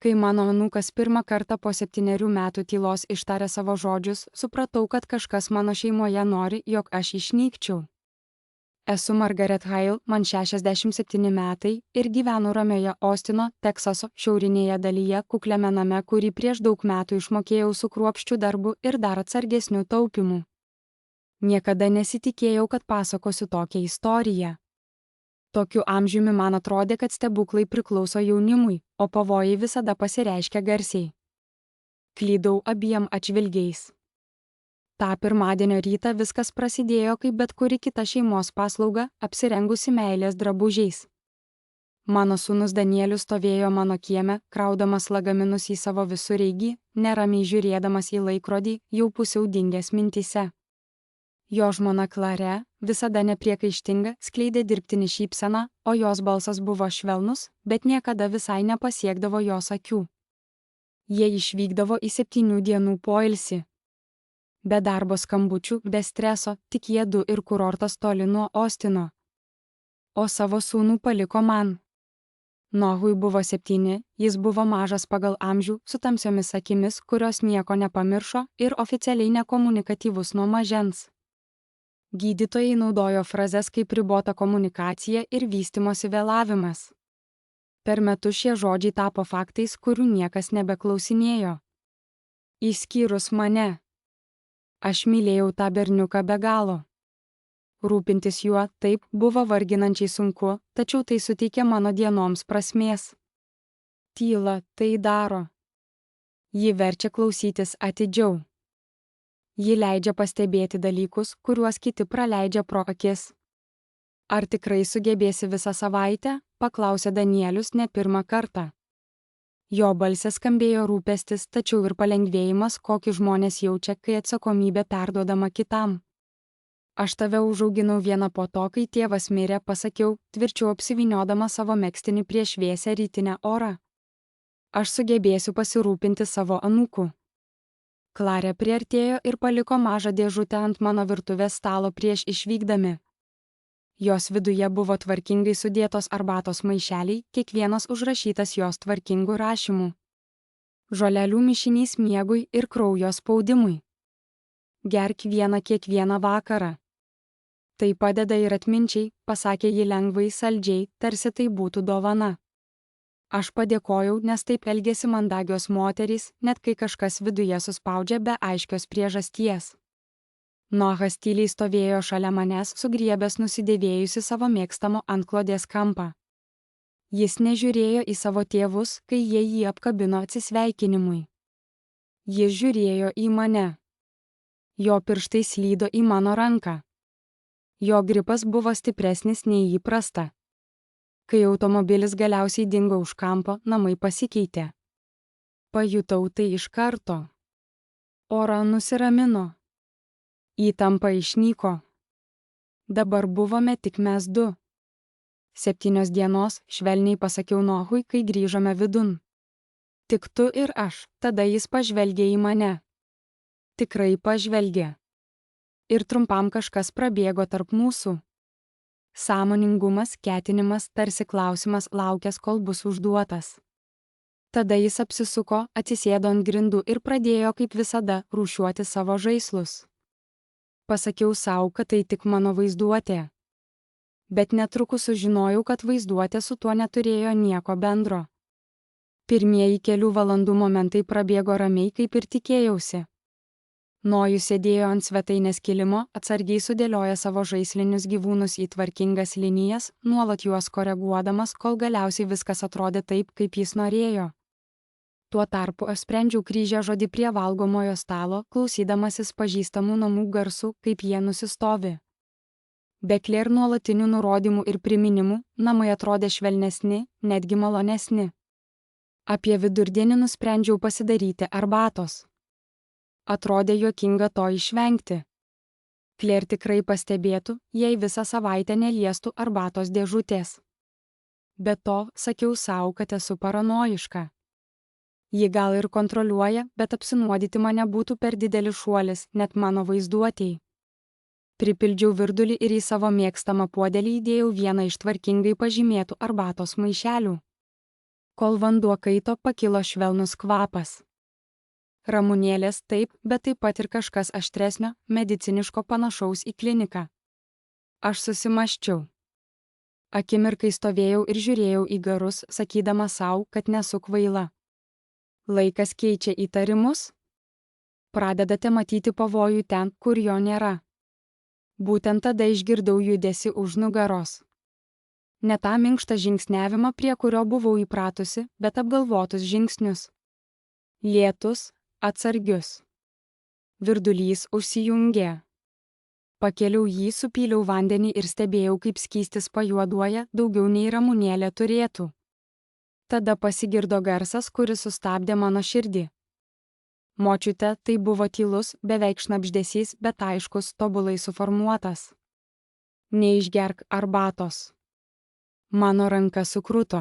Kai mano anūkas pirmą kartą po 7 metų tylos ištarė savo žodžius, supratau, kad kažkas mano šeimoje nori, jog aš išnykčiau. Esu Margaret Hale, man 67 metai ir gyvenu ramioje Ostino, Teksaso šiaurinėje dalyje kukliame name, kurį prieš daug metų išmokėjau su kruopščiu darbu ir dar atsargesniu taupimu. Niekada nesitikėjau, kad pasakosiu tokią istoriją. Tokiu amžiumi man atrodė, kad stebuklai priklauso jaunimui, o pavojai visada pasireiškia garsiai. Klydau abiem atžvilgiais. Ta pirmadienio rytą viskas prasidėjo kaip bet kuri kita šeimos paslauga, apsirengusi meilės drabužiais. Mano sūnus Danielius stovėjo mano kieme, kraudamas lagaminus į savo visureigį, neramiai žiūrėdamas į laikrodį, jau pusiau dingęs mintyse. Jo žmona Klare, visada nepriekaištinga, skleidė dirbtinį šypseną, o jos balsas buvo švelnus, bet niekada visai nepasiekdavo jos akių. Jie išvykdavo į 7 dienų poilsį. Be darbo skambučių, be streso, tik jie du ir kurortas toli nuo Ostino. O savo sūnų paliko man. Nohui buvo 7, jis buvo mažas pagal amžių, su tamsiomis akimis, kurios nieko nepamiršo ir oficialiai nekomunikatyvus nuo mažens. Gydytojai naudojo frazes kaip ribota komunikacija ir vystymosi vėlavimas. Per metus šie žodžiai tapo faktais, kurių niekas nebeklausinėjo. Išskyrus mane. Aš mylėjau tą berniuką be galo. Rūpintis juo taip buvo varginančiai sunku, tačiau tai suteikė mano dienoms prasmės. Tyla tai daro. Ji verčia klausytis atidžiau. Ji leidžia pastebėti dalykus, kuriuos kiti praleidžia pro akis. Ar tikrai sugebėsi visą savaitę? Paklausė Danielius ne pirmą kartą. Jo balse skambėjo rūpestis, tačiau ir palengvėjimas, kokį žmonės jaučia, kai atsakomybė perduodama kitam. Aš tave užauginau vieną po to, kai tėvas mirė, pasakiau, tvirčiau apsivyniodama savo megztinį prieš vėsią rytinę orą. Aš sugebėsiu pasirūpinti savo anūku. Klare priartėjo ir paliko mažą dėžutę ant mano virtuvės stalo prieš išvykdami. Jos viduje buvo tvarkingai sudėtos arbatos maišeliai, kiekvienas užrašytas jos tvarkingų rašymų. Žolelių mišinys miegui ir kraujo spaudimui. Gerk vieną kiekvieną vakarą. Tai padeda ir atminčiai, pasakė ji lengvai saldžiai, tarsi tai būtų dovana. Aš padėkojau, nes taip elgėsi mandagios moterys, net kai kažkas viduje suspaudžia be aiškios priežasties. Nohas tyliai stovėjo šalia manęs, sugriebęs nusidėvėjusi savo mėgstamo antklodės kampą. Jis nežiūrėjo į savo tėvus, kai jie jį apkabino atsisveikinimui. Jis žiūrėjo į mane. Jo pirštai slydo į mano ranką. Jo gripas buvo stipresnis nei įprasta. Kai automobilis galiausiai dingo už kampo, namai pasikeitė. Pajutau tai iš karto. Ora nusiramino. Įtampa išnyko. Dabar buvome tik mes du. 7 dienos, švelniai pasakiau Nohui, kai grįžome vidun. Tik tu ir aš, tada jis pažvelgė į mane. Tikrai pažvelgė. Ir trumpam kažkas prabėgo tarp mūsų. Sąmoningumas, ketinimas, tarsi klausimas laukęs, kol bus užduotas. Tada jis apsisuko, atsisėdo ant grindų ir pradėjo, kaip visada, rūšiuoti savo žaislus. Pasakiau sau, kad tai tik mano vaizduotė. Bet netrukus sužinojau, kad vaizduotė su tuo neturėjo nieko bendro. Pirmieji kelių valandų momentai prabėgo ramiai, kaip ir tikėjausi. Nojus sėdėjo ant svetainės kilimo, atsargiai sudėlioja savo žaislinius gyvūnus į tvarkingas linijas, nuolat juos koreguodamas, kol galiausiai viskas atrodė taip, kaip jis norėjo. Tuo tarpu aš sprendžiau kryžiažodį prie valgomojo stalo, klausydamasis pažįstamų namų garsų, kaip jie nusistovi. Be Claire nuolatinių nurodymų ir priminimų, namai atrodė švelnesni, netgi malonesni. Apie vidurdienį nusprendžiau pasidaryti arbatos. Atrodė juokinga to išvengti. Claire tikrai pastebėtų, jei visą savaitę neliestų arbatos dėžutės. Be to, sakiau sau, kad esu paranojiška. Ji gal ir kontroliuoja, bet apsinuodyti mane būtų per didelis šuolis, net mano vaizduotėjai. Pripildžiau virdulį ir į savo mėgstamą puodelį įdėjau vieną iš tvarkingai pažymėtų arbatos maišelių. Kol vanduo kaito, pakilo švelnus kvapas. Ramunėlės taip, bet taip pat ir kažkas aštresnio, mediciniško panašaus į kliniką. Aš susimąsčiau. Akimirkai stovėjau ir žiūrėjau į garus, sakydama sau, kad nesu kvaila. Laikas keičia įtarimus? Pradedate matyti pavojų ten, kur jo nėra. Būtent tada išgirdau judesį už nugaros. Ne tą minkštą žingsniavimą, prie kurio buvau įpratusi, bet apgalvotus žingsnius. Lėtus, atsargius. Virdulys užsijungė. Pakėliau jį, supyliau vandenį ir stebėjau, kaip skystis pajuoduoja daugiau nei ramunėlė turėtų. Tada pasigirdo garsas, kuris sustabdė mano širdį. Močiute, tai buvo tylus, beveik šnabždesys, bet aiškus, tobulai suformuotas. Neišgerk arbatos. Mano ranka sukruto.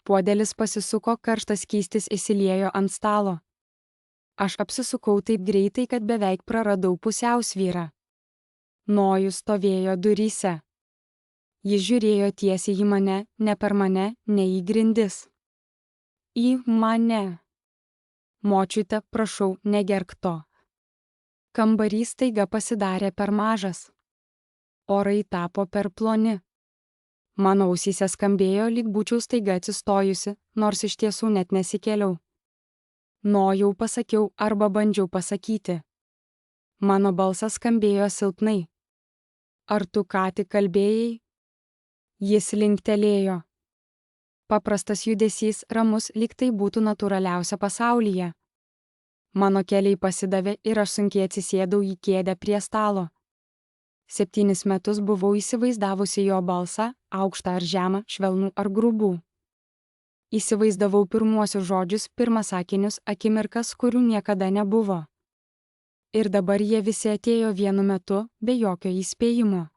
Puodelis pasisuko, karštas skystis įsiliejo ant stalo. Aš apsisukau taip greitai, kad beveik praradau pusiausvyrą. Nojus stovėjo duryse. Jis žiūrėjo tiesiai į mane, ne per mane, ne į grindis. Į mane. Močiute, prašau, negerk to. Kambarys staiga pasidarė per mažas. Orai tapo per ploni. Mano ausyse skambėjo, lyg būčiau staiga atsistojusi, nors iš tiesų net nesikėliau. Nojau, pasakiau arba bandžiau pasakyti. Mano balsas skambėjo silpnai. Ar tu ką tik kalbėjai? Jis linktelėjo. Paprastas judesys, ramus, lyg tai būtų natūraliausia pasaulyje. Mano keliai pasidavė ir aš sunkiai atsisėdau į kėdę prie stalo. 7 metus buvau įsivaizdavusi jo balsą, aukštą ar žemą, švelnų ar grubų. Įsivaizdavau pirmuosius žodžius, pirmas sakinius, akimirkas, kurių niekada nebuvo. Ir dabar jie visi atėjo vienu metu, be jokio įspėjimo.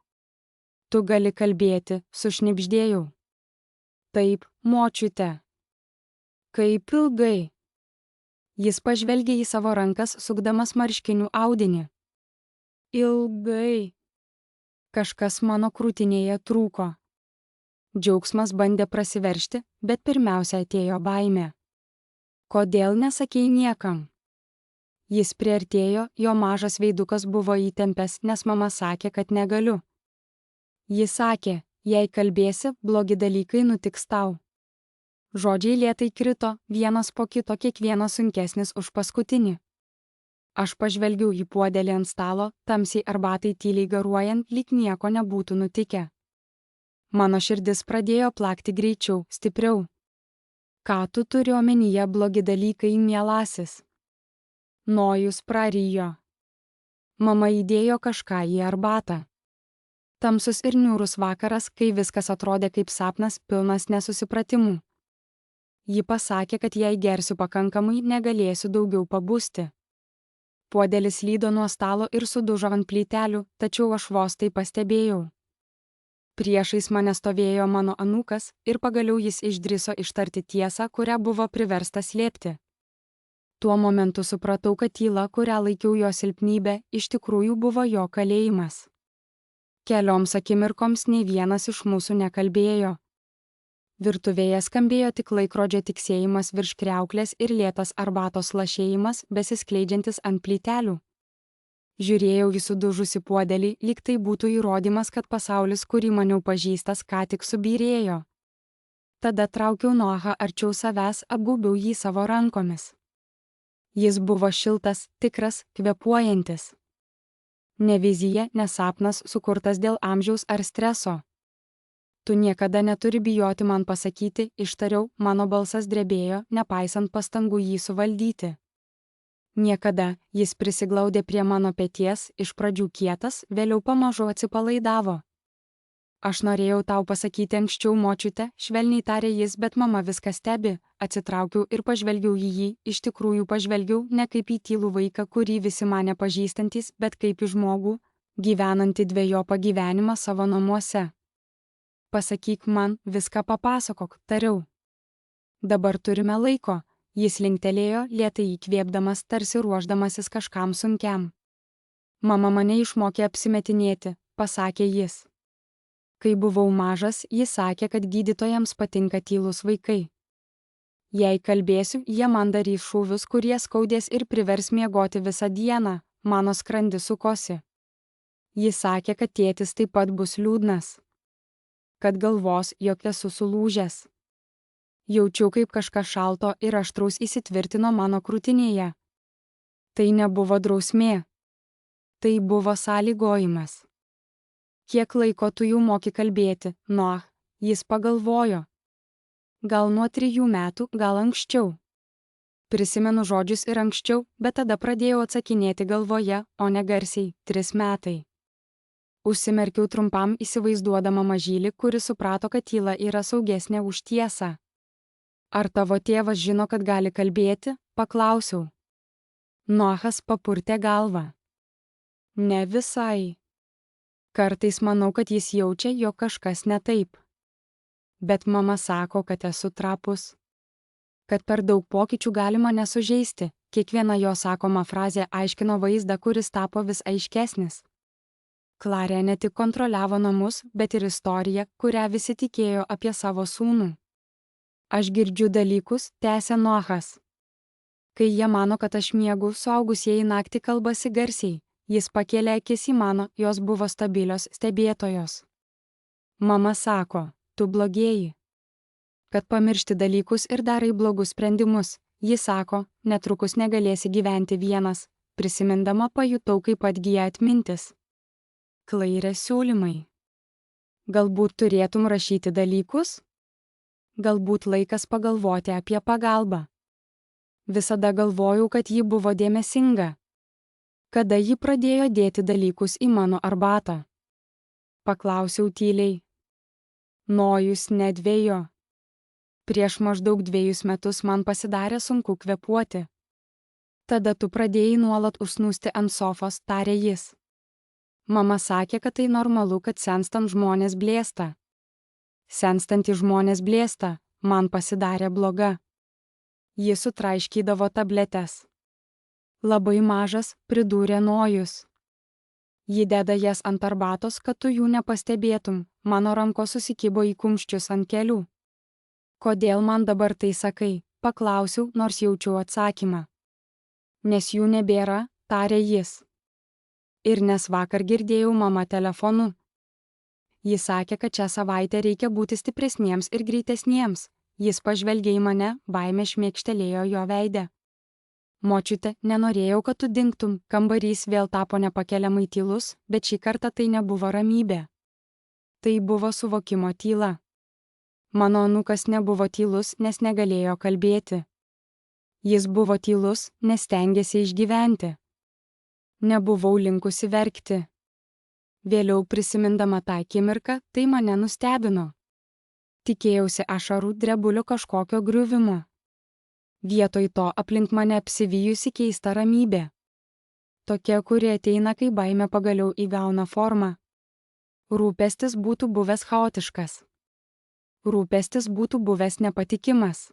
Tu gali kalbėti, sušnibždėjau. Taip, močiute. Kaip ilgai? Jis pažvelgė į savo rankas, sukdamas marškinių audinį. Ilgai. Kažkas mano krūtinėje trūko. Džiaugsmas bandė prasiveržti, bet pirmiausia atėjo baimė. Kodėl nesakei niekam? Jis priartėjo, jo mažas veidukas buvo įtempęs, nes mama sakė, kad negaliu. Jis sakė, jei kalbėsi, blogi dalykai nutiks tau. Žodžiai lėtai krito, vienas po kito, kiekvienas sunkesnis už paskutinį. Aš pažvelgiau į puodelį ant stalo, tamsiai arbatai tyliai garuojant, lyg nieko nebūtų nutikę. Mano širdis pradėjo plakti greičiau, stipriau. Ką tu turi omenyje, blogi dalykai, mielasis? Nojus prarijo. Mama įdėjo kažką į arbatą. Tamsus ir niūrus vakaras, kai viskas atrodė kaip sapnas, pilnas nesusipratimų. Ji pasakė, kad jei gersiu pakankamai, negalėsiu daugiau pabusti. Puodelis lydo nuo stalo ir sudužo ant plytelių, tačiau aš vos tai pastebėjau. Priešais mane stovėjo mano anūkas ir pagaliau jis išdrįso ištarti tiesą, kurią buvo priverstas slėpti. Tuo momentu supratau, kad tyla, kurią laikiau jo silpnybė, iš tikrųjų buvo jo kalėjimas. Kelioms akimirkoms nei vienas iš mūsų nekalbėjo. Virtuvėje skambėjo tik laikrodžio tiksėjimas virš kriauklės ir lėtas arbatos lašėjimas, besiskleidžiantis ant plytelių. Žiūrėjau į sudužusi puodelį, lyg tai būtų įrodymas, kad pasaulis, kurį maniau pažįstas, ką tik subyrėjo. Tada traukiau Noachą arčiau savęs, apgaubiau jį savo rankomis. Jis buvo šiltas, tikras, kvėpuojantis. Ne vizija, ne sapnas sukurtas dėl amžiaus ar streso. Tu niekada neturi bijoti man pasakyti, ištariau, mano balsas drebėjo, nepaisant pastangų jį suvaldyti. Niekada, jis prisiglaudė prie mano peties, iš pradžių kietas, vėliau pamažu atsipalaidavo. Aš norėjau tau pasakyti anksčiau, močiute, švelniai tarė jis, bet mama viską stebi. Atsitraukiau ir pažvelgiau į jį, iš tikrųjų pažvelgiau ne kaip į tylų vaiką, kurį visi mane pažįstantys, bet kaip į žmogų, gyvenantį dvejopą gyvenimą savo namuose. Pasakyk man, viską papasakok, tariau. Dabar turime laiko, jis linktelėjo, lėtai įkvėpdamas, tarsi ruošdamasis kažkam sunkiam. Mama mane išmokė apsimetinėti, pasakė jis. Kai buvau mažas, jis sakė, kad gydytojams patinka tylūs vaikai. Jei kalbėsiu, jie man darys šūvius, kurie skaudės ir privers miegoti visą dieną, mano skrandis sukosi. Jis sakė, kad tėtis taip pat bus liūdnas. Kad galvos, jog esu sulūžęs. Jaučiau, kaip kažkas šalto ir aštraus įsitvirtino mano krūtinėje. Tai nebuvo drausmė. Tai buvo sąlygojimas. Kiek laiko tu jau moki kalbėti, Noah? Jis pagalvojo. Gal nuo 3 metų, gal anksčiau. Prisimenu žodžius ir anksčiau, bet tada pradėjau atsakinėti galvoje, o ne garsiai, 3 metai. Užsimerkiau trumpam įsivaizduodama mažylį, kuris suprato, kad tyla yra saugesnė už tiesą. Ar tavo tėvas žino, kad gali kalbėti? Paklausiau. Noachas papurtė galvą. Ne visai. Kartais manau, kad jis jaučia, jog kažkas ne taip. Bet mama sako, kad esu trapus. Kad per daug pokyčių galima nesužeisti, kiekviena jo sakoma frazė aiškino vaizdą, kuris tapo vis aiškesnis. Klarė ne tik kontroliavo namus, bet ir istoriją, kurią visi tikėjo apie savo sūnų. Aš girdžiu dalykus, tęsė Noachas. Kai jie mano, kad aš miegu, suaugusieji naktį kalbasi garsiai. Jis pakėlė akis į mano, jos buvo stabilios stebėtojos. Mama sako, tu blogėji. Kad pamiršti dalykus ir darai blogus sprendimus, ji sako, netrukus negalėsi gyventi vienas, prisimindama pajutau, kaip atgyja atmintis. Klairė siūlymai. Galbūt turėtum rašyti dalykus? Galbūt laikas pagalvoti apie pagalbą. Visada galvojau, kad ji buvo dėmesinga. Kada ji pradėjo dėti dalykus į mano arbatą? Paklausiau tyliai. Nojus nedvėjo. Prieš maždaug 2 metus man pasidarė sunku kvėpuoti. Tada tu pradėjai nuolat užsnūsti ant sofos, tarė jis. Mama sakė, kad tai normalu, kad senstant žmonės blėsta. Senstantys žmonės blėsta, man pasidarė bloga. Ji sutraiškydavo tabletes. Labai mažas, pridūrė Nojus. Ji deda jas ant arbatos, kad tu jų nepastebėtum, mano rankos susikibo į kumščius ant kelių. Kodėl man dabar tai sakai? Paklausiau, nors jaučiau atsakymą. Nes jų nebėra, tarė jis. Ir nes vakar girdėjau mamą telefonu. Ji sakė, kad šią savaitę reikia būti stipresniems ir greitesniems. Jis pažvelgė į mane, baimė šmėkštelėjo jo veide. Močiute, nenorėjau, kad tu dingtum, kambarys vėl tapo nepakeliamai tylus, bet šį kartą tai nebuvo ramybė. Tai buvo suvokimo tyla. Mano anūkas nebuvo tylus, nes negalėjo kalbėti. Jis buvo tylus, nes stengėsi išgyventi. Nebuvau linkusi verkti. Vėliau prisimindama tą akimirką, tai mane nustebino. Tikėjausi ašarų drebulio kažkokio griuvimo. Vietoj to aplink mane apsivijusi keista ramybė. Tokia, kuri ateina, kai baimė pagaliau įgauna formą. Rūpestis būtų buvęs chaotiškas. Rūpestis būtų buvęs nepatikimas.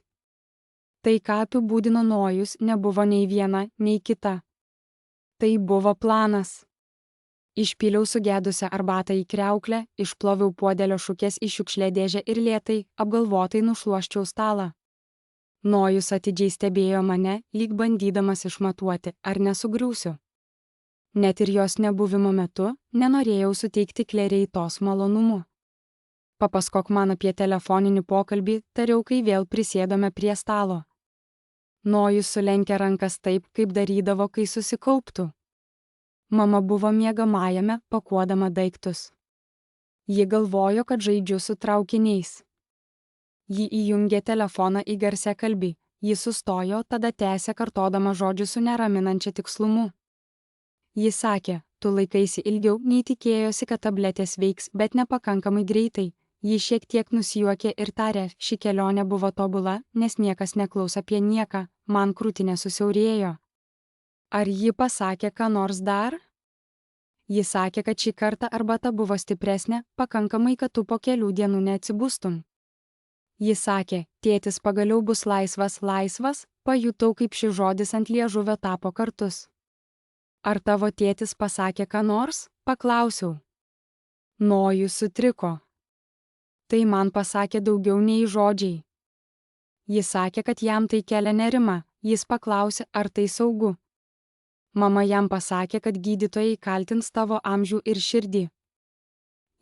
Tai, ką apibūdino Nojus, nebuvo nei viena, nei kita. Tai buvo planas. Išpyliau sugedusią arbatą į kriauklę, išploviau puodelio šukės į šiukšliadėžę ir lėtai, apgalvotai nušluoščiau stalą. Nojus atidžiai stebėjo mane, lyg bandydamas išmatuoti, ar nesugriūsiu. Net ir jos nebuvimo metu nenorėjau suteikti Kleriai tos malonumų. Papaskok man apie telefoninį pokalbį, tariau, kai vėl prisėdome prie stalo. Nojus sulenkė rankas taip, kaip darydavo, kai susikauptų. Mama buvo miegamajame, pakuodama daiktus. Ji galvojo, kad žaidžiu su traukiniais. Ji įjungė telefoną į garsiakalbį. Ji sustojo, tada tęsė kartodama žodžius su neraminančia tikslumu. Ji sakė, tu laikaisi ilgiau, nei tikėjosi, kad tabletės veiks, bet nepakankamai greitai. Ji šiek tiek nusijuokė ir tarė, ši kelionė buvo tobula, nes niekas neklaus apie nieką, man krūtinė susiaurėjo. Ar ji pasakė, ką nors dar? Ji sakė, kad šį kartą arbata buvo stipresnė, pakankamai, kad tu po kelių dienų neatsibustum. Ji sakė, tėtis pagaliau bus laisvas, pajutau, kaip šis žodis ant liežuvio tapo kartus. Ar tavo tėtis pasakė ką nors? Paklausiau. Nojus sutriko. Tai man pasakė daugiau nei žodžiai. Jis sakė, kad jam tai kelia nerimą, jis paklausė, ar tai saugu. Mama jam pasakė, kad gydytojai kaltins tavo amžių ir širdį.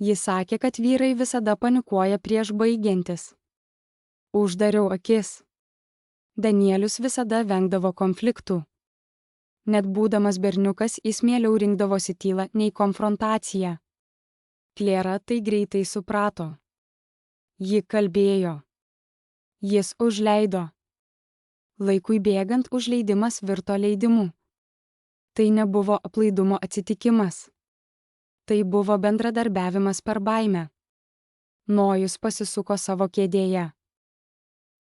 Jis sakė, kad vyrai visada panikuoja prieš baigiantis. Uždariau akis. Danielius visada vengdavo konfliktų. Net būdamas berniukas, jis mieliau rinkdavosi tylą nei konfrontaciją. Klėra tai greitai suprato. Ji kalbėjo. Jis užleido. Laikui bėgant užleidimas virto leidimu. Tai nebuvo aplaidumo atsitikimas. Tai buvo bendradarbiavimas per baimę. Nojus pasisuko savo kėdėje.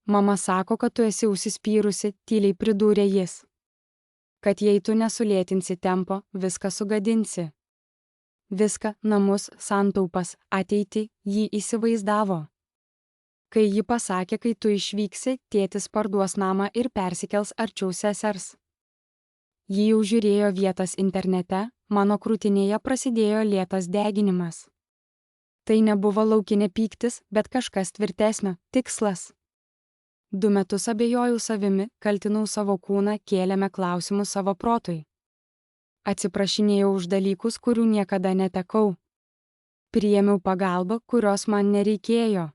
Mama sako, kad tu esi užsispyrusi, tyliai pridūrė jis. Kad jei tu nesulėtinsi tempo, viską sugadinsi. Viską, namus, santaupas, ateitį, jį įsivaizdavo. Kai ji pasakė, kai tu išvyksi, tėtis parduos namą ir persikels arčiau sesers. Ji jau žiūrėjo vietas internete, mano krūtinėje prasidėjo lėtas deginimas. Tai nebuvo laukinė pyktis, bet kažkas tvirtesnio, tikslas. 2 metus abejojau savimi, kaltinau savo kūną, kėlėme klausimus savo protui. Atsiprašinėjau už dalykus, kurių niekada netekau. Priėmiau pagalbą, kurios man nereikėjo.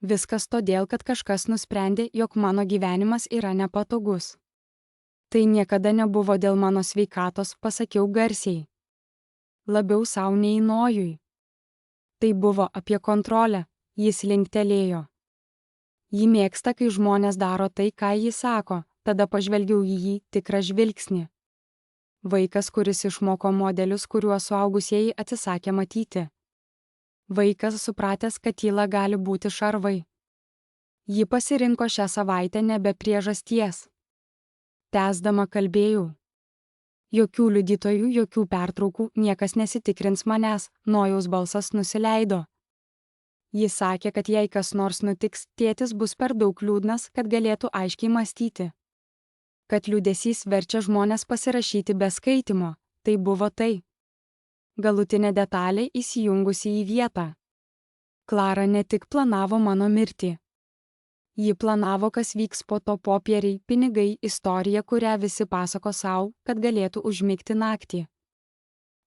Viskas todėl, kad kažkas nusprendė, jog mano gyvenimas yra nepatogus. Tai niekada nebuvo dėl mano sveikatos, pasakiau garsiai. Labiau savo nei Nojui. Tai buvo apie kontrolę, jis linktelėjo. Ji mėgsta, kai žmonės daro tai, ką ji sako, tada pažvelgiau į jį tikrą žvilgsnį. Vaikas, kuris išmoko modelius, kuriuos suaugusieji atsisakė matyti. Vaikas, supratęs, kad tyla gali būti šarvai. Ji pasirinko šią savaitę nebe priežasties. Tęsdama kalbėjau. Jokių liudytojų, jokių pertraukų, niekas nesitikrins manęs, Nojaus balsas nusileido. Jis sakė, kad jei kas nors nutiks, tėtis bus per daug liūdnas, kad galėtų aiškiai mąstyti. Kad liūdesys verčia žmonės pasirašyti be skaitimo, tai buvo tai. Galutinė detalė įsijungusi į vietą. Klara ne tik planavo mano mirtį. Ji planavo, kas vyks po to: popieriai, pinigai, istorija, kurią visi pasako savo, kad galėtų užmigti naktį.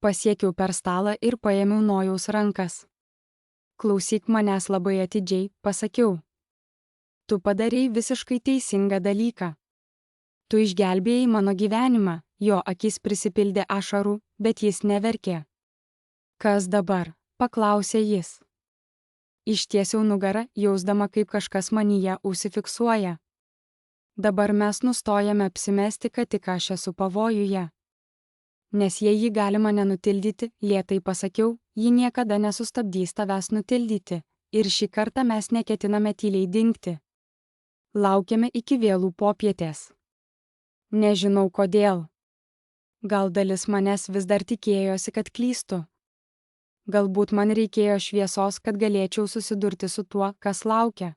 Pasiekiau per stalą ir paėmiau Nojaus rankas. Klausyk manęs labai atidžiai, pasakiau. Tu padarei visiškai teisingą dalyką. Tu išgelbėjai mano gyvenimą, jo akis prisipildė ašarų, bet jis neverkė. Kas dabar? Paklausė jis. Ištiesiau nugarą, jausdama, kaip kažkas manyje užsifiksuoja. Dabar mes nustojame apsimesti, kad tik aš esu pavojuje. Nes jei jį galima nenutildyti, lėtai pasakiau, ji niekada nesustabdys tavęs nutildyti, ir šį kartą mes neketiname tyliai dingti. Laukiame iki vėlų popietės. Nežinau kodėl. Gal dalis manęs vis dar tikėjosi, kad klystu. Galbūt man reikėjo šviesos, kad galėčiau susidurti su tuo, kas laukia.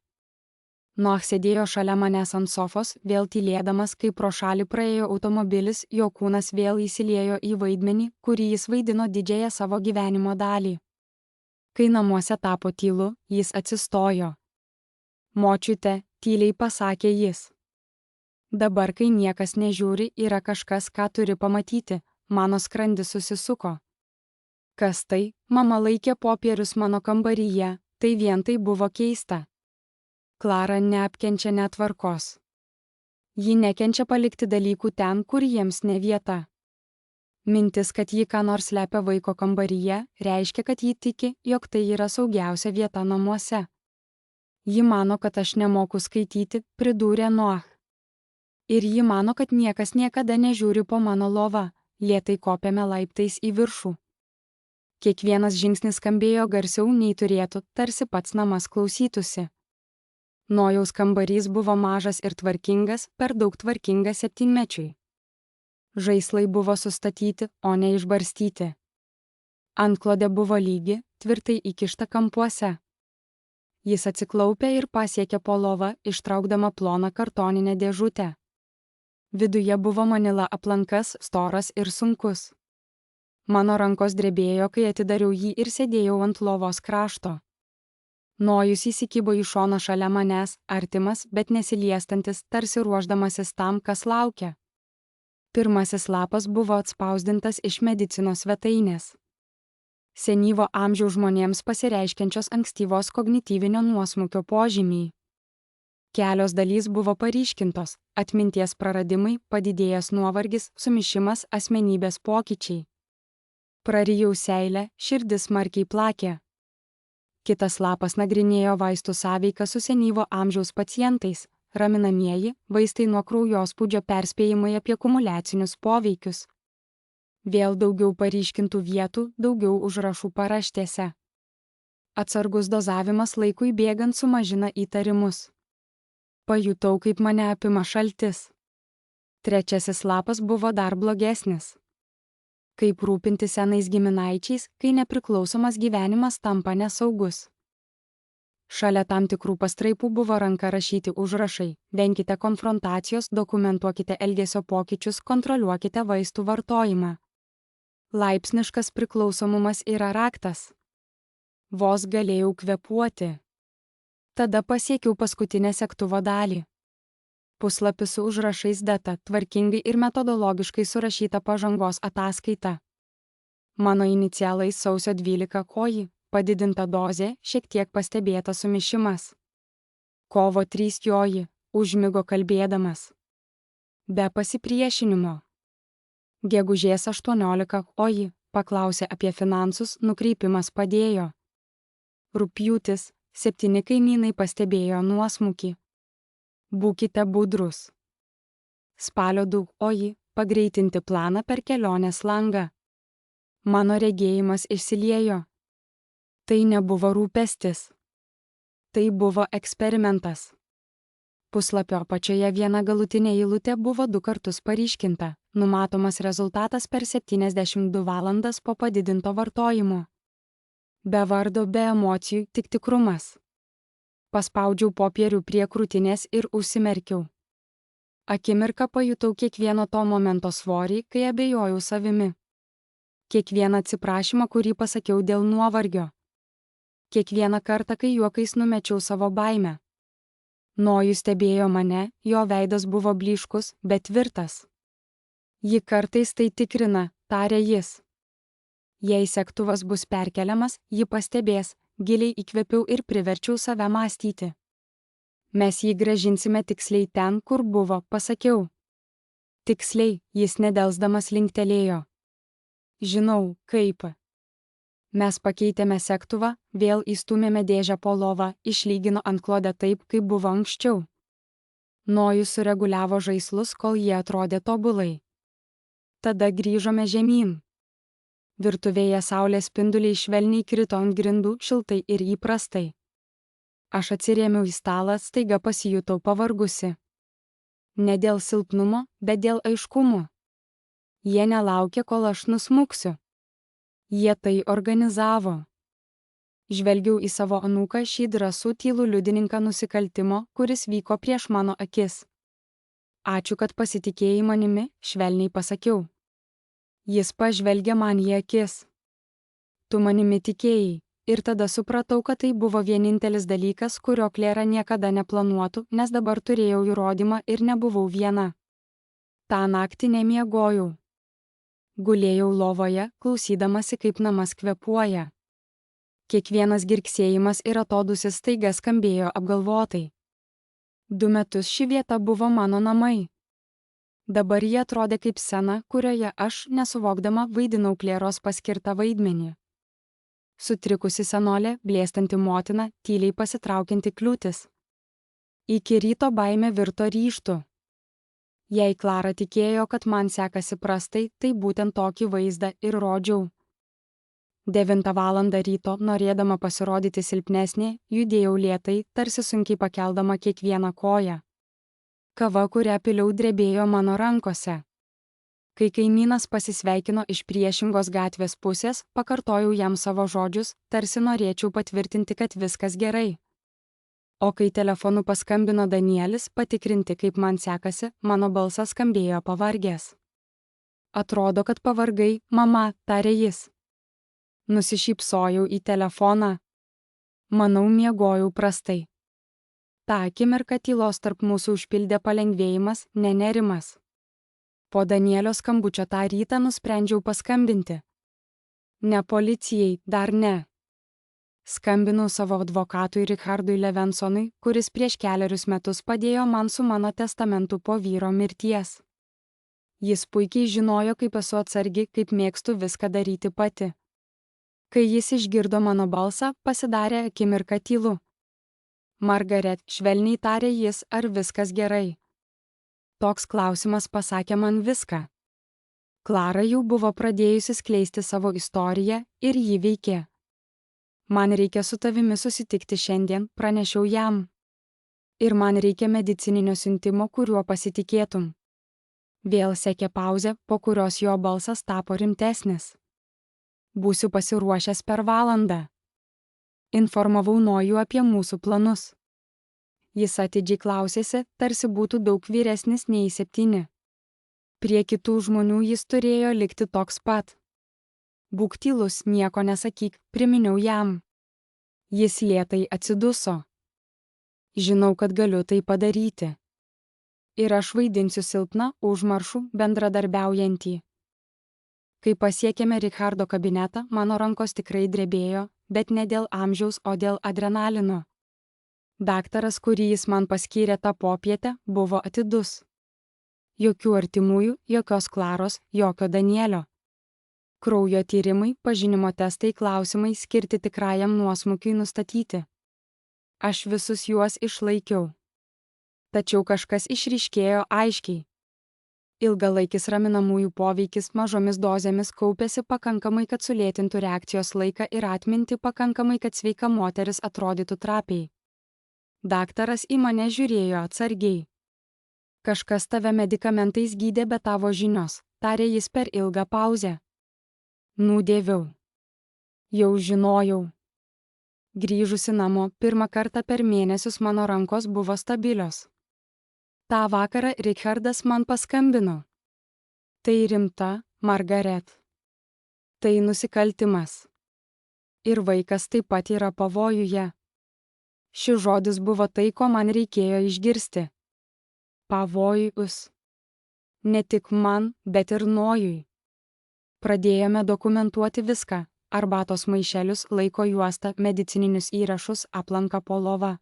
Noah sėdėjo šalia manęs ant sofos, vėl tylėdamas, kai pro šalį praėjo automobilis, jo kūnas vėl įsiliejo į vaidmenį, kurį jis vaidino didžiąją savo gyvenimo dalį. Kai namuose tapo tylu, jis atsistojo. Močiute, tyliai pasakė jis. Dabar, kai niekas nežiūri, yra kažkas, ką turi pamatyti, mano skrandis susisuko. Kas tai? Mama laikė popierius mano kambaryje, tai vien tai buvo keista. Klara neapkenčia netvarkos. Ji nekenčia palikti dalykų ten, kur jiems ne vieta. Mintis, kad ji ką nors slepia vaiko kambaryje, reiškia, kad ji tiki, jog tai yra saugiausia vieta namuose. Ji mano, kad aš nemoku skaityti, pridūrė Noah. Ir ji mano, kad niekas niekada nežiūri po mano lova, lėtai kopėme laiptais į viršų. Kiekvienas žingsnis skambėjo garsiau nei turėtų, tarsi pats namas klausytųsi. Nojaus kambarys buvo mažas ir tvarkingas, per daug tvarkingas 7-mečiui. Žaislai buvo sustatyti, o ne išbarstyti. Antklodė buvo lygi, tvirtai įkišta kampuose. Jis atsiklaupė ir pasiekė po lovą, ištraukdama ploną kartoninę dėžutę. Viduje buvo manila aplankas, storas ir sunkus. Mano rankos drebėjo, kai atidariau jį ir sėdėjau ant lovos krašto. Nojus įsikibo į šoną šalia manęs, artimas, bet nesiliestantis, tarsi ruošdamasis tam, kas laukia. Pirmasis lapas buvo atspausdintas iš medicinos svetainės. Senyvo amžiaus žmonėms pasireiškiančios ankstyvos kognityvinio nuosmukio požymiai. Kelios dalys buvo paryškintos – atminties praradimai, padidėjęs nuovargis, sumišimas, asmenybės pokyčiai. Prarijau seilę, širdis smarkiai plakė. Kitas lapas nagrinėjo vaistų sąveiką su senyvo amžiaus pacientais, raminamieji, vaistai nuo kraujospūdžio, perspėjimai apie kumuliacinius poveikius. Vėl daugiau paryškintų vietų, daugiau užrašų paraštėse. Atsargus dozavimas laikui bėgant sumažina įtarimus. Pajutau, kaip mane apima šaltis. Trečiasis lapas buvo dar blogesnis. Kaip rūpinti senais giminaičiais, kai nepriklausomas gyvenimas tampa nesaugus. Šalia tam tikrų pastraipų buvo ranka rašyti užrašai: venkite konfrontacijos, dokumentuokite elgesio pokyčius, kontroliuokite vaistų vartojimą. Laipsniškas priklausomumas yra raktas. Vos galėjau kvėpuoti. Tada pasiekiau paskutinę segtuvo dalį. Puslapis su užrašais, data, tvarkingai ir metodologiškai surašyta pažangos ataskaita. Mano inicialai sausio 12 koji, padidinta dozė, šiek tiek pastebėtas sumišimas. Kovo 3 joji, užmigo kalbėdamas. Be pasipriešinimo. Gegužės 18 oji, paklausė apie finansus, nukreipimas padėjo. Rugpjūtis, 7 kaimynai pastebėjo nuosmukį. Būkite budrus. Spalio 2 oji, pagreitinti planą per kelionės langą. Mano regėjimas išsiliejo. Tai nebuvo rūpestis. Tai buvo eksperimentas. Puslapio apačioje viena galutinė eilutė buvo 2 kartus paryškinta, numatomas rezultatas per 72 valandas po padidinto vartojimo. Be vardo, be emocijų, tik tikrumas. Paspaudžiau popierių prie krūtinės ir užsimerkiau. Akimirką pajutau kiekvieno to momento svorį, kai abejojau savimi. Kiekvieną atsiprašymą, kurį pasakiau dėl nuovargio. Kiekvieną kartą, kai juokais numečiau savo baimę. Nojus stebėjo mane, jo veidas buvo blyškus, bet tvirtas. Ji kartais tai tikrina, tarė jis. Jei segtuvas bus perkeliamas, ji pastebės. Giliai įkvėpiau ir priverčiau save mąstyti. Mes jį grąžinsime tiksliai ten, kur buvo, pasakiau. Tiksliai, jis nedelsdamas linktelėjo. Žinau, kaip. Mes pakeitėme segtuvą, vėl įstūmėme dėžę po lovą, išlygino antklodę taip, kaip buvo anksčiau. Nojus sureguliavo žaislus, kol jie atrodė tobulai. Tada grįžome žemyn. Virtuvėje saulės spinduliai švelniai krito ant grindų, šiltai ir įprastai. Aš atsirėmiau į stalą, staiga pasijutau pavargusi. Ne dėl silpnumo, bet dėl aiškumo. Jie nelaukė, kol aš nusmuksiu. Jie tai organizavo. Žvelgiau į savo anūką, šį drąsų tylų liudininką nusikaltimo, kuris vyko prieš mano akis. Ačiū, kad pasitikėjai manimi, švelniai pasakiau. Jis pažvelgė man į akis. Tu manimi tikėjai, ir tada supratau, kad tai buvo vienintelis dalykas, kurio Klėra niekada neplanuotų, nes dabar turėjau įrodymą ir nebuvau viena. Ta naktį nemiegojau. Gulėjau lovoje, klausydamasi, kaip namas kvėpuoja. Kiekvienas girgsėjimas ir atodūsis staiga skambėjo apgalvotai. 2 metus ši vieta buvo mano namai. Dabar jie atrodė kaip scena, kurioje aš, nesuvokdama, vaidinau Klėros paskirtą vaidmenį. Sutrikusi senolė, blėstanti motina, tyliai pasitraukianti kliūtis. Iki ryto baimė virto ryžtu. Jei Klara tikėjo, kad man sekasi prastai, tai būtent tokį vaizdą ir rodžiau. 9 valandą ryto, norėdama pasirodyti silpnesnė, judėjau lėtai, tarsi sunkiai pakeldama kiekvieną koją. Kava, kurią piliau, drebėjo mano rankose. Kai kaimynas pasisveikino iš priešingos gatvės pusės, pakartojau jam savo žodžius, tarsi norėčiau patvirtinti, kad viskas gerai. O kai telefonu paskambino Danielis patikrinti, kaip man sekasi, mano balsas skambėjo pavargęs. Atrodo, kad pavargai, mama, tarė jis. Nusišypsojau į telefoną. Manau, miegojau prastai. Ta akimirka tylos tarp mūsų užpildė palengvėjimas, ne nerimas. Po Danielio skambučio tą rytą nusprendžiau paskambinti. Ne policijai, dar ne. Skambinau savo advokatui Richardui Levensonui, kuris prieš 4 metus padėjo man su mano testamentu po vyro mirties. Jis puikiai žinojo, kaip esu atsargi, kaip mėgstu viską daryti pati. Kai jis išgirdo mano balsą, pasidarė akimirką tylu. Margaret, švelniai tarė jis, ar viskas gerai. Toks klausimas pasakė man viską. Klara jau buvo pradėjusi skleisti savo istoriją ir jį veikė. Man reikia su tavimi susitikti šiandien, pranešiau jam. Ir man reikia medicininio siuntimo, kuriuo pasitikėtum. Vėl sekė pauzė, po kurios jo balsas tapo rimtesnis. Būsiu pasiruošęs per valandą. Informavau Nojų apie mūsų planus. Jis atidžiai klausėsi, tarsi būtų daug vyresnis nei 7. Prie kitų žmonių jis turėjo likti toks pat. Būk tylus, nieko nesakyk, priminiau jam. Jis lėtai atsiduso. Žinau, kad galiu tai padaryti. Ir aš vaidinsiu silpną, užmaršų, bendradarbiaujantį. Kai pasiekėme Richardo kabinetą, mano rankos tikrai drebėjo, bet ne dėl amžiaus, o dėl adrenalino. Daktaras, kurį jis man paskyrė tą popietę, buvo atidus. Jokių artimųjų, jokios Klaros, jokio Danielio. Kraujo tyrimai, pažinimo testai, klausimai skirti tikrajam nuosmukiui nustatyti. Aš visus juos išlaikiau. Tačiau kažkas išryškėjo aiškiai. Ilgalaikis raminamųjų poveikis mažomis dozėmis kaupėsi pakankamai, kad sulėtintų reakcijos laiką ir atmintį pakankamai, kad sveika moteris atrodytų trapiai. Daktaras į mane žiūrėjo atsargiai. Kažkas tave medikamentais gydė be tavo žinios, tarė jis per ilgą pauzę. Nudėviau. Jau žinojau. Grįžusi namo, pirmą kartą per mėnesius mano rankos buvo stabilios. Ta vakarą Richardas man paskambino. Tai rimta, Margaret. Tai nusikaltimas. Ir vaikas taip pat yra pavojuje. Šis žodis buvo tai, ko man reikėjo išgirsti. Pavojus. Ne tik man, bet ir Nojui. Pradėjome dokumentuoti viską – arbatos maišelius, laiko juostą, medicininius įrašus, aplanką po lova.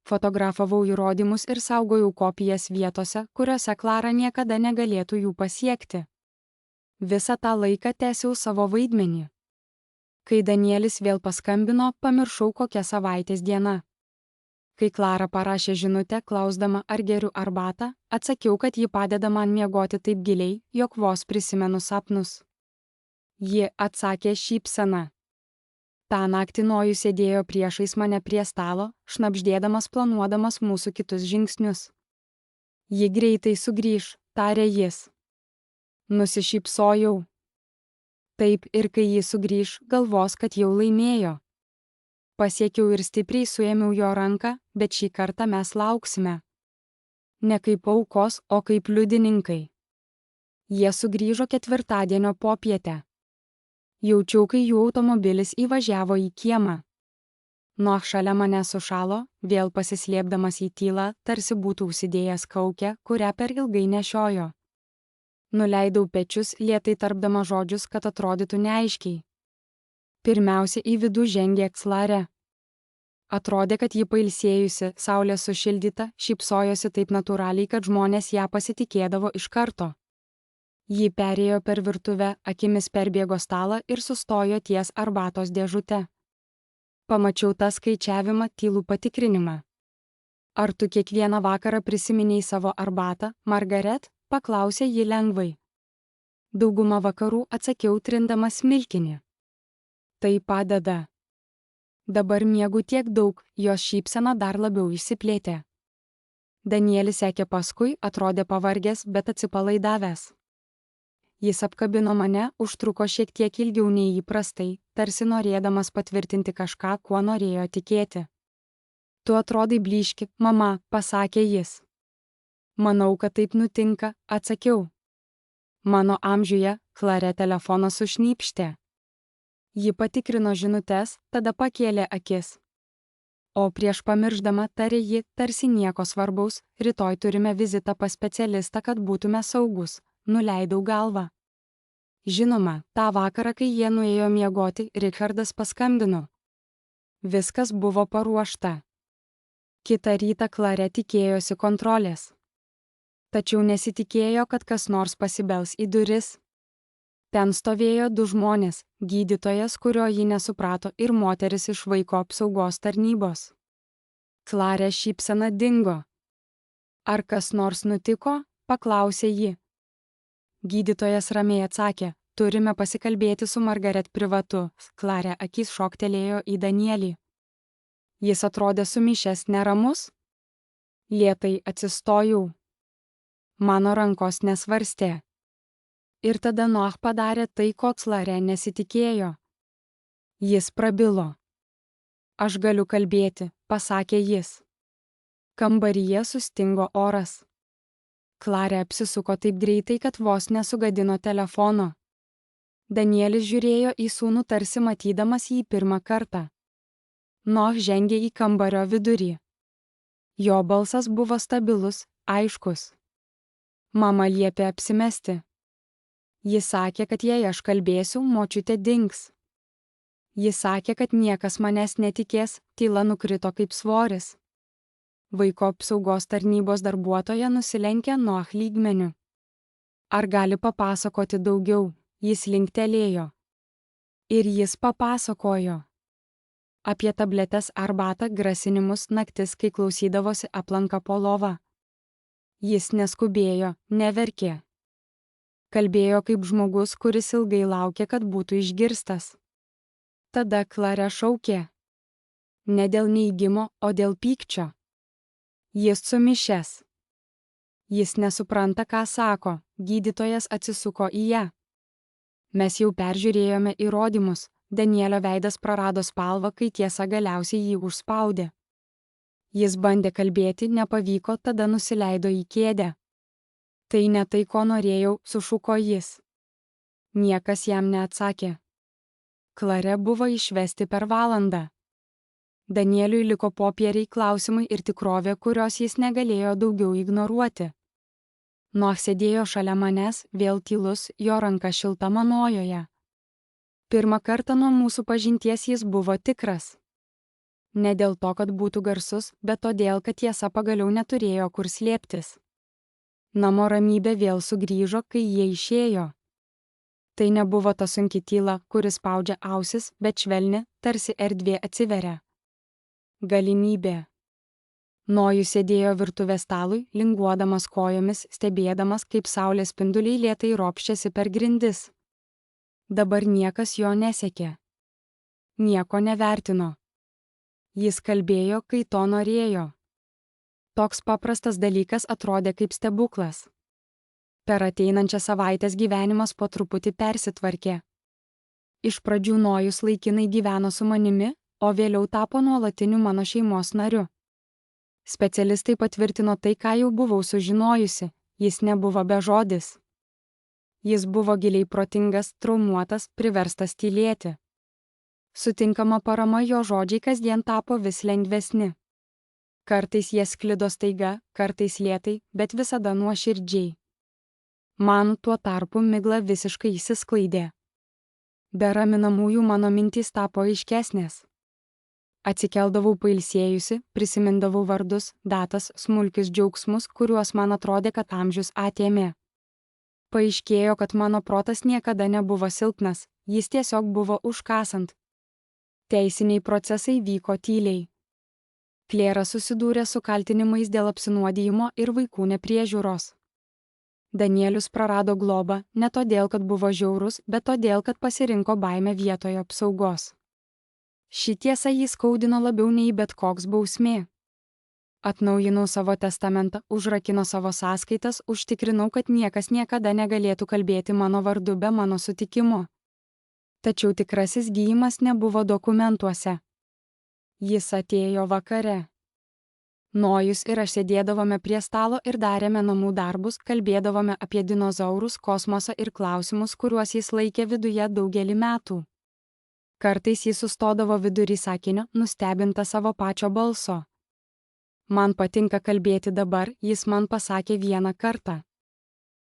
Fotografavau įrodymus ir saugojau kopijas vietose, kuriuose Klara niekada negalėtų jų pasiekti. Visą tą laiką tęsiau savo vaidmenį. Kai Danielis vėl paskambino, pamiršau, kokia savaitės diena. Kai Klara parašė žinutę, klausdama, ar geriu arbatą, atsakiau, kad ji padeda man miegoti taip giliai, jog vos prisimenu sapnus. Ji atsakė šypsena. Ta naktį Nojus sėdėjo priešais mane prie stalo, šnabždėdamas planuodamas mūsų kitus žingsnius. Ji greitai sugrįš, tarė jis. Nusišypsojau. Taip, ir kai ji sugrįš, galvos, kad jau laimėjo. Pasiekiau ir stipriai suėmiau jo ranką, bet šį kartą mes lauksime. Ne kaip aukos, o kaip liudininkai. Jie sugrįžo ketvirtadienio popietę. Jaučiau, kai jų automobilis įvažiavo į kiemą. Noh šalia mane sušalo, vėl pasislėpdamas į tylą, tarsi būtų užsidėjęs kaukę, kurią per ilgai nešiojo. Nuleidau pečius, lėtai tarpdama žodžius, kad atrodytų neaiškiai. Pirmiausia į vidų žengė Klara. Atrodė, kad ji pailsėjusi, saulės sušildyta, šypsojosi taip natūraliai, kad žmonės ją pasitikėdavo iš karto. Ji perėjo per virtuvę, akimis perbėgo stalą ir sustojo ties arbatos dėžute. Pamačiau tą skaičiavimą, tylų patikrinimą. Ar tu kiekvieną vakarą prisiminiai savo arbatą, Margaret? Paklausė ji lengvai. Daugumą vakarų atsakiau trindama smilkinį. Tai padeda. Dabar miegu tiek daug, jos šypsena dar labiau išsiplėtė. Danielis sekė paskui, atrodė pavargęs, bet atsipalaidavęs. Jis apkabino mane, užtruko šiek tiek ilgiau nei įprastai, tarsi norėdamas patvirtinti kažką, kuo norėjo tikėti. Tu atrodai blyški, mama, pasakė jis. Manau, kad taip nutinka, atsakiau. Mano amžiuje, Klare telefonas sušnypštė. Ji patikrino žinutes, tada pakėlė akis. O prieš pamirždama tarė ji, tarsi nieko svarbaus, rytoj turime vizitą pas specialistą, kad būtume saugus. Nuleidau galvą. Žinoma, tą vakarą, kai jie nuėjo miegoti, Richardas paskambino. Viskas buvo paruošta. Kitą rytą Klare tikėjosi kontrolės. Tačiau nesitikėjo, kad kas nors pasibels į duris. Ten stovėjo du žmonės, gydytojas, kurio ji nesuprato, ir moteris iš vaiko apsaugos tarnybos. Klare šypsena dingo. Ar kas nors nutiko? Paklausė ji. Gydytojas ramiai atsakė, turime pasikalbėti su Margaret privatu. Klare akis šoktelėjo į Danielį. Jis atrodė sumišęs, neramus. Lėtai atsistojau. Mano rankos nesvarstė. Ir tada Noah padarė tai, ko Klare nesitikėjo. Jis prabilo. Aš galiu kalbėti, pasakė jis. Kambaryje sustingo oras. Klare apsisuko taip greitai, kad vos nesugadino telefono. Danielis žiūrėjo į sūnų tarsi matydamas jį pirmą kartą. Noah žengė į kambario vidurį. Jo balsas buvo stabilus, aiškus. Mama liepė apsimesti. Jis sakė, kad jei aš kalbėsiu, močiutė dings. Jis sakė, kad niekas manęs netikės, tyla nukrito kaip svoris. Vaiko apsaugos tarnybos darbuotoja nusilenkė Noah lygmeniu. Ar gali papasakoti daugiau? Jis linktelėjo. Ir jis papasakojo. Apie tabletes, arbatą, grasinimus, naktis, kai klausydavosi aplanka po lova. Jis neskubėjo, neverkė. Kalbėjo kaip žmogus, kuris ilgai laukė, kad būtų išgirstas. Tada Klare šaukė. Ne dėl neigimo, o dėl pykčio. Jis sumišęs. Jis nesupranta, ką sako, gydytojas atsisuko į ją. Mes jau peržiūrėjome įrodymus, Danielio veidas prarado spalvą, kai tiesa galiausiai jį užspaudė. Jis bandė kalbėti, nepavyko, tada nusileido į kėdę. Tai ne tai, ko norėjau, sušuko jis. Niekas jam neatsakė. Klare buvo išvesti per valandą. Danieliui liko popieriai, klausimai ir tikrovė, kurios jis negalėjo daugiau ignoruoti. Noah sėdėjo šalia manęs, vėl tylus, jo ranka šilta manojoje. Pirmą kartą nuo mūsų pažinties jis buvo tikras. Ne dėl to, kad būtų garsus, bet todėl, kad tiesa pagaliau neturėjo kur slėptis. Namo ramybė vėl sugrįžo, kai jie išėjo. Tai nebuvo ta sunki tyla, kuris spaudžia ausis, bet švelni, tarsi erdvė atsiveria. Galimybė. Nojus sėdėjo virtuvės stalui, linguodamas kojomis, stebėdamas, kaip saulės spinduliai lėtai ropščiasi per grindis. Dabar niekas jo nesekė. Nieko nevertino. Jis kalbėjo, kai to norėjo. Toks paprastas dalykas atrodė kaip stebuklas. Per ateinančią savaitės gyvenimas po truputį persitvarkė. Iš pradžių Nojus laikinai gyveno su manimi, o vėliau tapo nuolatiniu mano šeimos nariu. Specialistai patvirtino tai, ką jau buvau sužinojusi, jis nebuvo bežodis. Jis buvo giliai protingas, traumuotas, priverstas tylėti. Sutinkama parama jo žodžiai kasdien tapo vis lengvesni. Kartais jie sklido staiga, kartais lėtai, bet visada nuoširdžiai. Man tuo tarpu migla visiškai išsisklaidė. Be raminamųjų mano mintys tapo aiškesnės. Atsikeldavau pailsėjusi, prisimindavau vardus, datas, smulkius džiaugsmus, kuriuos man atrodė, kad amžius atėmė. Paaiškėjo, kad mano protas niekada nebuvo silpnas, jis tiesiog buvo užkasant. Teisiniai procesai vyko tyliai. Klėra susidūrė su kaltinimais dėl apsinuodijimo ir vaikų nepriežiūros. Danielius prarado globą ne todėl, kad buvo žiaurus, bet todėl, kad pasirinko baimę vietoje apsaugos. Ši tiesa jį skaudino labiau nei bet koks bausmė. Atnaujinau savo testamentą, užrakino savo sąskaitas, užtikrinau, kad niekas niekada negalėtų kalbėti mano vardu be mano sutikimo. Tačiau tikrasis gyjimas nebuvo dokumentuose. Jis atėjo vakare. Nojus ir aš sėdėdavome prie stalo ir darėme namų darbus, kalbėdavome apie dinozaurus, kosmosą ir klausimus, kuriuos jis laikė viduje daugelį metų. Kartais jis sustodavo vidury sakinio, nustebinta savo pačio balso. Man patinka kalbėti dabar, jis man pasakė vieną kartą.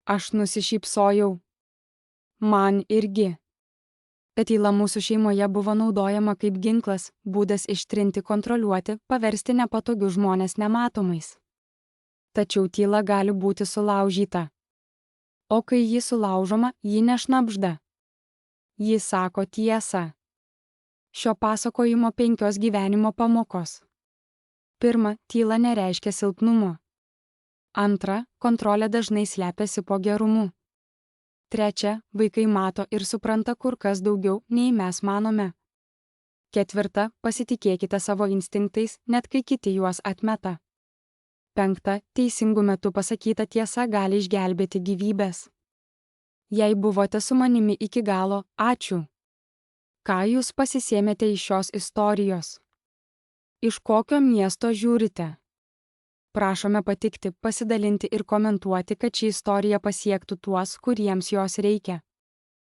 Aš nusišypsojau. Man irgi. Ta tyla mūsų šeimoje buvo naudojama kaip ginklas, būdas ištrinti, kontroliuoti, paversti nepatogius žmones nematomais. Tačiau tyla gali būti sulaužyta. O kai ji sulaužoma, ji nešnabžda. Ji sako tiesą. Šio pasakojimo 5 gyvenimo pamokos. 1. Tyla nereiškia silpnumo. 2. Kontrolė dažnai slepiasi po gerumu. 3. Vaikai mato ir supranta kur kas daugiau, nei mes manome. 4. Pasitikėkite savo instinktais, net kai kiti juos atmeta. 5. Teisingu metu pasakyta tiesa gali išgelbėti gyvybes. Jei buvote su manimi iki galo, ačiū. Ką jūs pasisėmėte iš šios istorijos? Iš kokio miesto žiūrite? Prašome patikti, pasidalinti ir komentuoti, kad ši istorija pasiektų tuos, kuriems jos reikia.